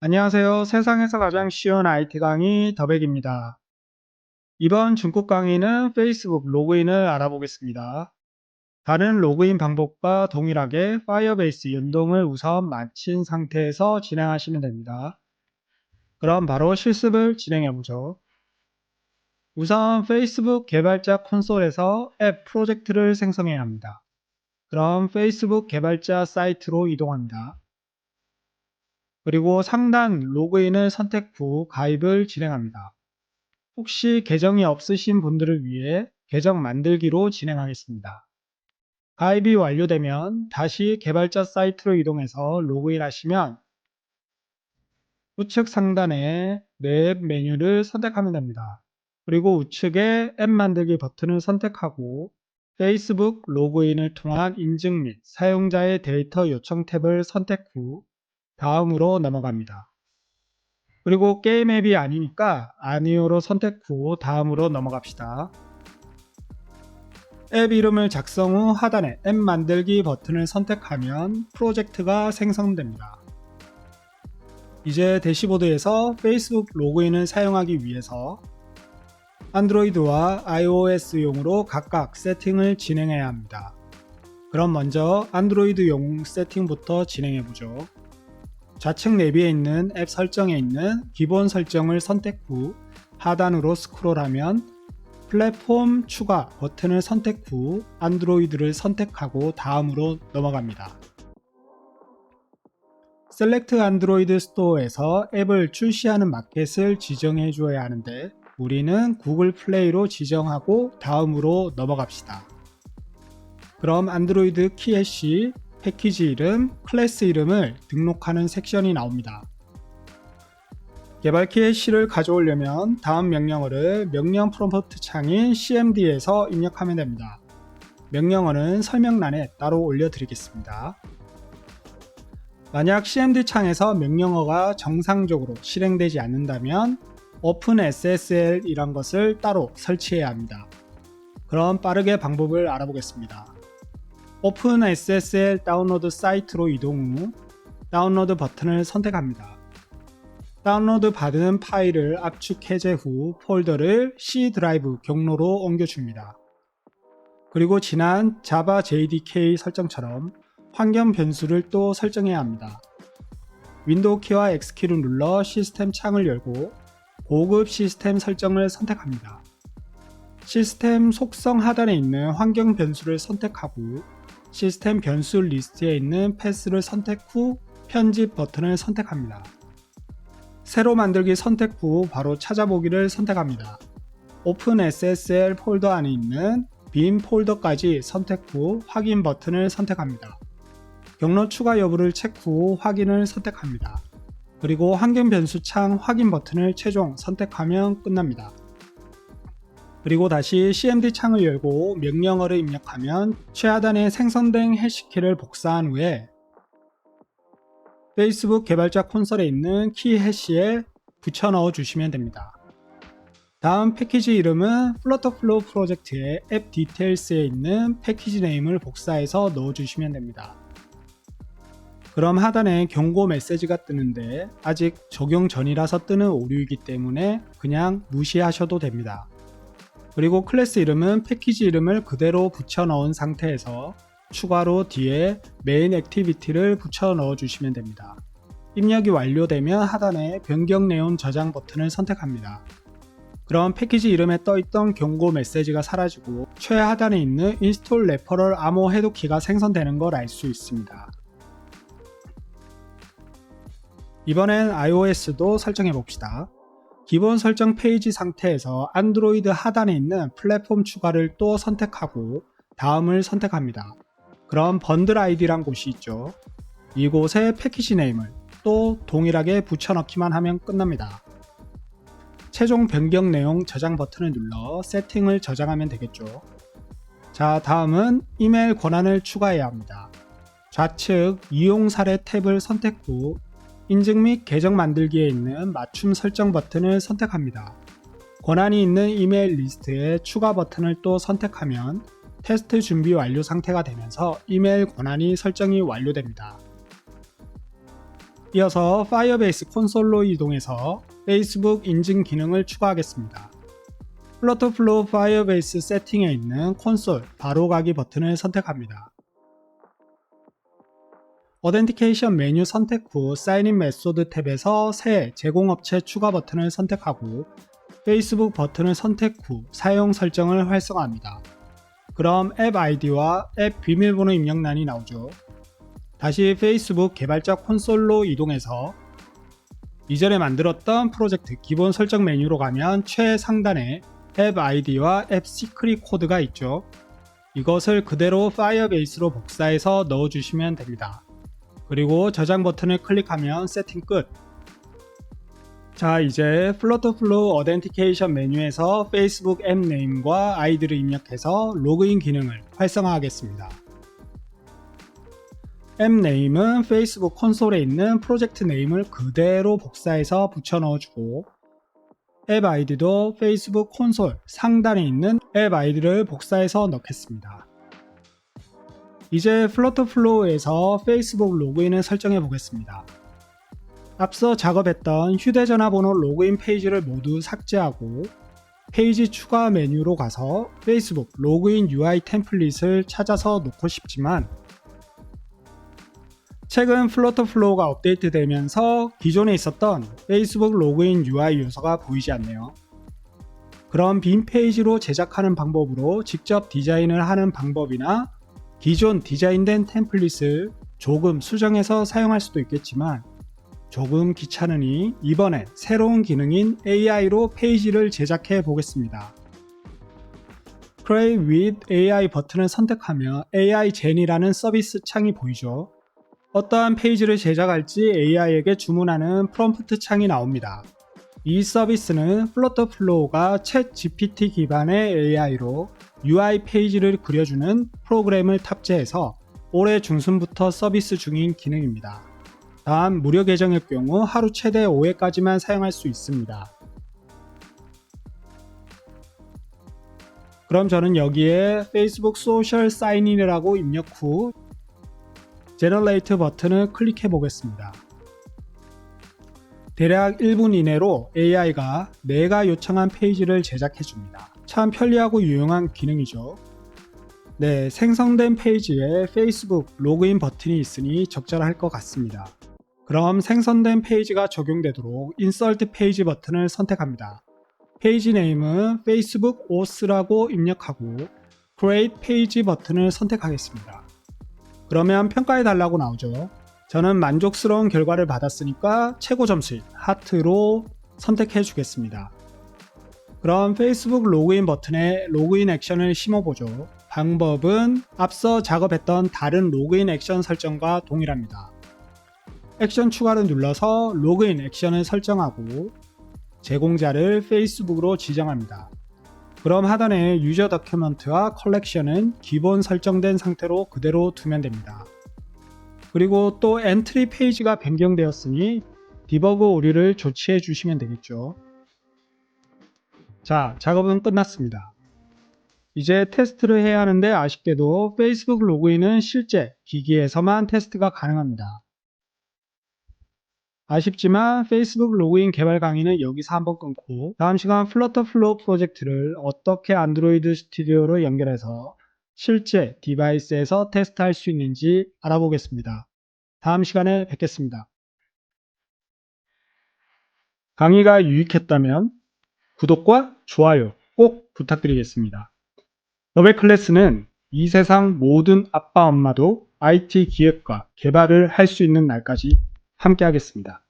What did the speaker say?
안녕하세요. 세상에서 가장 쉬운 IT 강의 더백입니다. 이번 중급 강의는 페이스북 로그인을 알아보겠습니다. 다른 로그인 방법과 동일하게 파이어베이스 연동을 우선 마친 상태에서 진행하시면 됩니다. 그럼 바로 실습을 진행해 보죠. 우선 페이스북 개발자 콘솔에서 앱 프로젝트를 생성해야 합니다. 그럼 페이스북 개발자 사이트로 이동합니다. 그리고 상단 로그인을 선택 후 가입을 진행합니다. 혹시 계정이 없으신 분들을 위해 계정 만들기로 진행하겠습니다. 가입이 완료되면 다시 개발자 사이트로 이동해서 로그인 하시면 우측 상단에 내 앱 메뉴를 선택하면 됩니다. 그리고 우측에 앱 만들기 버튼을 선택하고 페이스북 로그인을 통한 인증 및 사용자의 데이터 요청 탭을 선택 후 다음으로 넘어갑니다. 그리고 게임 앱이 아니니까 아니오로 선택 후 다음으로 넘어갑시다. 앱 이름을 작성 후 하단에 앱 만들기 버튼을 선택하면 프로젝트가 생성됩니다. 이제 대시보드에서 페이스북 로그인을 사용하기 위해서 안드로이드와 iOS용으로 각각 세팅을 진행해야 합니다. 그럼 먼저 안드로이드용 세팅부터 진행해보죠. 좌측 내비에 있는 앱 설정에 있는 기본 설정을 선택 후 하단으로 스크롤하면 플랫폼 추가 버튼을 선택 후 안드로이드를 선택하고 다음으로 넘어갑니다. 셀렉트 안드로이드 스토어에서 앱을 출시하는 마켓을 지정해 주어야 하는데 우리는 구글 플레이로 지정하고 다음으로 넘어갑시다. 그럼 안드로이드 키해시, 패키지 이름, 클래스 이름을 등록하는 섹션이 나옵니다. 개발 키해시를 가져오려면 다음 명령어를 명령 프롬프트 창인 cmd에서 입력하면 됩니다. 명령어는 설명란에 따로 올려드리겠습니다. 만약 cmd 창에서 명령어가 정상적으로 실행되지 않는다면 OpenSSL 이란 것을 따로 설치해야 합니다. 그럼 빠르게 방법을 알아보겠습니다. OpenSSL 다운로드 사이트로 이동 후 다운로드 버튼을 선택합니다. 다운로드 받은 파일을 압축 해제 후 폴더를 C 드라이브 경로로 옮겨줍니다. 그리고 지난 Java JDK 설정처럼 환경 변수를 또 설정해야 합니다. 윈도우 키와 X키를 눌러 시스템 창을 열고 고급 시스템 설정을 선택합니다. 시스템 속성 하단에 있는 환경 변수를 선택하고 시스템 변수 리스트에 있는 패스를 선택 후 편집 버튼을 선택합니다. 새로 만들기 선택 후 바로 찾아보기를 선택합니다. OpenSSL 폴더 안에 있는 빈 폴더까지 선택 후 확인 버튼을 선택합니다. 경로 추가 여부를 체크 후 확인을 선택합니다. 그리고 환경 변수 창 확인 버튼을 최종 선택하면 끝납니다. 그리고 다시 cmd 창을 열고 명령어를 입력하면 최하단에 생성된 해시키를 복사한 후에 페이스북 개발자 콘솔에 있는 키 해시에 붙여 넣어 주시면 됩니다. 다음 패키지 이름은 플러터플로우 프로젝트의 앱 디테일스에 있는 패키지 네임을 복사해서 넣어 주시면 됩니다. 그럼 하단에 경고 메시지가 뜨는데 아직 적용 전이라서 뜨는 오류이기 때문에 그냥 무시하셔도 됩니다. 그리고 클래스 이름은 패키지 이름을 그대로 붙여 넣은 상태에서 추가로 뒤에 메인 액티비티를 붙여 넣어 주시면 됩니다. 입력이 완료되면 하단에 변경 내용 저장 버튼을 선택합니다. 그럼 패키지 이름에 떠있던 경고 메시지가 사라지고 최하단에 있는 인스톨 레퍼럴 암호 해독키가 생성되는 걸 알 수 있습니다. 이번엔 iOS도 설정해 봅시다. 기본 설정 페이지 상태에서 안드로이드 하단에 있는 플랫폼 추가를 또 선택하고 다음을 선택합니다. 그럼 번들 아이디란 곳이 있죠. 이곳에 패키지 네임을 또 동일하게 붙여넣기만 하면 끝납니다. 최종 변경 내용 저장 버튼을 눌러 세팅을 저장하면 되겠죠. 자, 다음은 이메일 권한을 추가해야 합니다. 좌측 이용 사례 탭을 선택 후 인증 및 계정 만들기에 있는 맞춤 설정 버튼을 선택합니다. 권한이 있는 이메일 리스트에 추가 버튼을 또 선택하면 테스트 준비 완료 상태가 되면서 이메일 권한이 설정이 완료됩니다. 이어서 파이어베이스 콘솔로 이동해서 페이스북 인증 기능을 추가하겠습니다. 플러터플로우 파이어베이스 세팅에 있는 콘솔 바로가기 버튼을 선택합니다. 어덴티케이션 메뉴 선택 후 사인인 메소드 탭에서 새 제공업체 추가 버튼을 선택하고 페이스북 버튼을 선택 후 사용 설정을 활성화합니다. 그럼 앱 아이디와 앱 비밀번호 입력란이 나오죠. 다시 페이스북 개발자 콘솔로 이동해서 이전에 만들었던 프로젝트 기본 설정 메뉴로 가면 최상단에 앱 아이디와 앱 시크릿 코드가 있죠. 이것을 그대로 파이어베이스로 복사해서 넣어주시면 됩니다. 그리고 저장 버튼을 클릭하면 세팅 끝. 자, 이제 플러터플로우 어덴티케이션 메뉴에서 페이스북 앱 네임과 아이디를 입력해서 로그인 기능을 활성화하겠습니다. 앱 네임은 페이스북 콘솔에 있는 프로젝트 네임을 그대로 복사해서 붙여 넣어주고 앱 아이디도 페이스북 콘솔 상단에 있는 앱 아이디를 복사해서 넣겠습니다. 이제 플러터플로우에서 페이스북 로그인을 설정해 보겠습니다. 앞서 작업했던 휴대전화 번호 로그인 페이지를 모두 삭제하고 페이지 추가 메뉴로 가서 페이스북 로그인 UI 템플릿을 찾아서 놓고 싶지만 최근 플러터플로우가 업데이트되면서 기존에 있었던 페이스북 로그인 UI 요소가 보이지 않네요. 그럼 빈 페이지로 제작하는 방법으로 직접 디자인을 하는 방법이나 기존 디자인된 템플릿을 조금 수정해서 사용할 수도 있겠지만 조금 귀찮으니 이번엔 새로운 기능인 AI로 페이지를 제작해 보겠습니다. Create with AI 버튼을 선택하며 AI Gen이라는 서비스 창이 보이죠. 어떠한 페이지를 제작할지 AI에게 주문하는 프롬프트 창이 나옵니다. 이 서비스는 플러터플로우가 챗 GPT 기반의 AI로 UI 페이지를 그려주는 프로그램을 탑재해서 올해 중순부터 서비스 중인 기능입니다. 단 무료 계정일 경우 하루 최대 5회까지만 사용할 수 있습니다. 그럼 저는 여기에 페이스북 소셜 사인인이라고 입력 후 제너레이트 버튼을 클릭해 보겠습니다. 대략 1분 이내로 AI가 내가 요청한 페이지를 제작해 줍니다. 참 편리하고 유용한 기능이죠. 네, 생성된 페이지에 페이스북 로그인 버튼이 있으니 적절할 것 같습니다. 그럼 생성된 페이지가 적용되도록 인서트 페이지 버튼을 선택합니다. 페이지 네임은 페이스북 오스라고 입력하고 Create 페이지 버튼을 선택하겠습니다. 그러면 평가해 달라고 나오죠. 저는 만족스러운 결과를 받았으니까 최고 점수인 하트로 선택해 주겠습니다. 그럼 페이스북 로그인 버튼에 로그인 액션을 심어보죠. 방법은 앞서 작업했던 다른 로그인 액션 설정과 동일합니다. 액션 추가를 눌러서 로그인 액션을 설정하고 제공자를 페이스북으로 지정합니다. 그럼 하단에 유저 더큐먼트와 컬렉션은 기본 설정된 상태로 그대로 두면 됩니다. 그리고 또 엔트리 페이지가 변경되었으니 디버그 오류를 조치해 주시면 되겠죠. 자, 작업은 끝났습니다. 이제 테스트를 해야 하는데 아쉽게도 페이스북 로그인은 실제 기기에서만 테스트가 가능합니다. 아쉽지만 페이스북 로그인 개발 강의는 여기서 한번 끊고 다음 시간 플러터플로우 프로젝트를 어떻게 안드로이드 스튜디오로 연결해서 실제 디바이스에서 테스트할 수 있는지 알아보겠습니다. 다음 시간에 뵙겠습니다. 강의가 유익했다면 구독과 좋아요 꼭 부탁드리겠습니다. 너의 클래스는 이 세상 모든 아빠 엄마도 IT 기획과 개발을 할 수 있는 날까지 함께 하겠습니다.